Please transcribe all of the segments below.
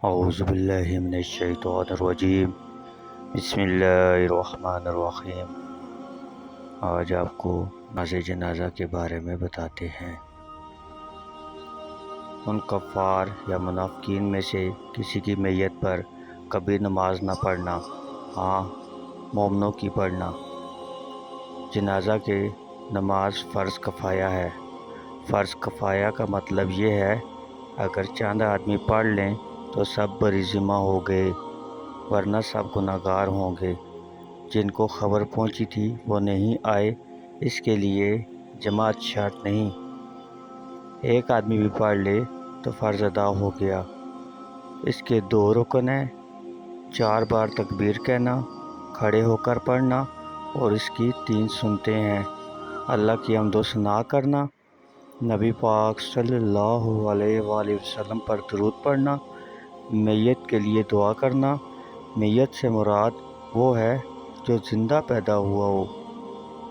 اعوذ باللہ من الشیطان الرجیم بسم اللہ الرحمن الرحیم۔ آج آپ کو نماز جنازہ کے بارے میں بتاتے ہیں۔ ان کفار یا منافقین میں سے کسی کی میت پر کبھی نماز نہ پڑھنا، ہاں مومنوں کی پڑھنا۔ جنازہ کے نماز فرض کفایہ ہے۔ فرض کفایہ کا مطلب یہ ہے اگر چند آدمی پڑھ لیں تو سب بری ذمہ ہو گئے، ورنہ سب گناہگار ہوں گے۔ جن کو خبر پہنچی تھی وہ نہیں آئے، اس کے لیے جماعت شرط نہیں۔ ایک آدمی بھی پڑھ لے تو فرض ادا ہو گیا۔ اس کے 2 رکن ہیں: 4 بار تکبیر کہنا، کھڑے ہو کر پڑھنا، اور اس کی 3 سنتیں ہیں: اللہ کی حمد و ثنا کرنا، نبی پاک صلی اللہ علیہ وآلہ وسلم پر درود پڑھنا، میت کے لیے دعا کرنا۔ میت سے مراد وہ ہے جو زندہ پیدا ہوا ہو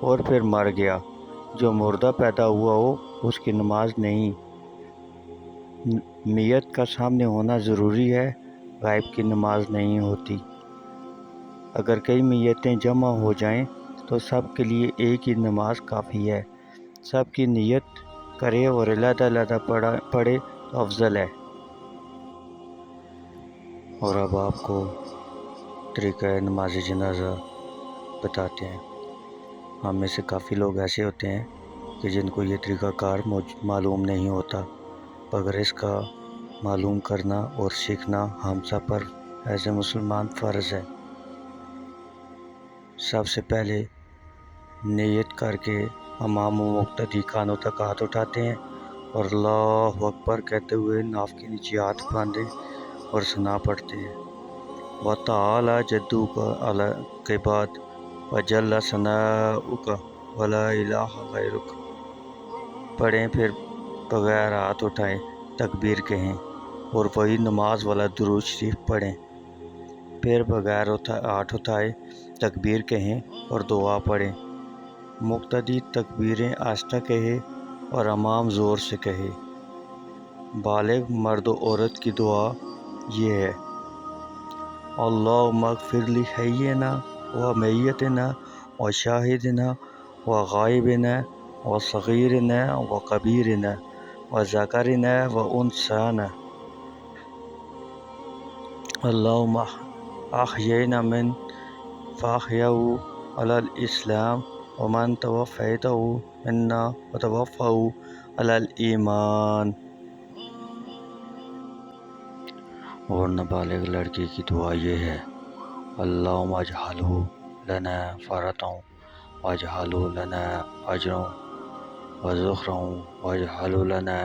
اور پھر مر گیا۔ جو مردہ پیدا ہوا ہو اس کی نماز نہیں۔ میت کا سامنے ہونا ضروری ہے، غائب کی نماز نہیں ہوتی۔ اگر کئی میتیں جمع ہو جائیں تو سب کے لیے ایک ہی نماز کافی ہے۔ سب کی نیت کرے اور علیحدہ علیحدہ پڑھے تو افضل ہے۔ اور اب آپ کو طریقہ نماز جنازہ بتاتے ہیں۔ ہم میں سے کافی لوگ ایسے ہوتے ہیں کہ جن کو یہ طریقہ کار معلوم نہیں ہوتا، مگر اس کا معلوم کرنا اور سیکھنا ہم سب پر ایز اے مسلمان فرض ہے۔ سب سے پہلے نیت کر کے امام و مقتدی کانوں تک ہاتھ اٹھاتے ہیں اور اللہ اکبر کہتے ہوئے ناف کے نیچے ہاتھ باندھے اور ثنا پڑھتے ہیں۔ وَتَعَالَى جَدُّكَ کے بعد وَجَلَّ ثَنَاؤُكَ وَلَا إِلَٰهَ غَيْرُكَ پڑھیں، پھر بغیر ہاتھ اٹھائے تکبیر کہیں اور وہی نماز والا درود شریف پڑھیں، پھر بغیر ہاتھ اٹھائے تکبیر کہیں اور دعا پڑھیں۔ مقتدی تکبیریں آہستہ کہے اور امام زور سے کہے۔ بالغ مرد و عورت کی دعا یہ ہے: اللہم اغفر لحینا و میتنا و شاہدنا و غائبنا و صغیرنا و کبیرنا و ذکرنا و انثانا، اللہم احیینا من فاحیہو علی الاسلام ومن توفیتہ منا وتوفہ علی الایمان۔ اور نابالغ لڑکی کی دعا یہ ہے: اللہم اجعلہ لنا فرطا واجعلہ لنا اجرا وذخرا واجعلہ لنا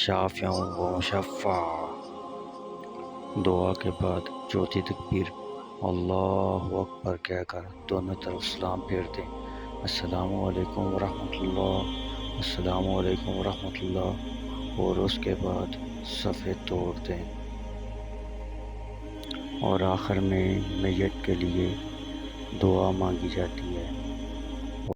شافعا ومشفعا۔ دعا کے بعد چوتھی تکبیر اللہ اکبر کہہ کر دونوں طرف سلام پھیر دیں: السلام علیکم ورحمۃ اللہ، السلام علیکم ورحمۃ اللہ، اور اس کے بعد صفحے توڑ دیں۔ اور آخر میں میت کے لیے دعا مانگی جاتی ہے۔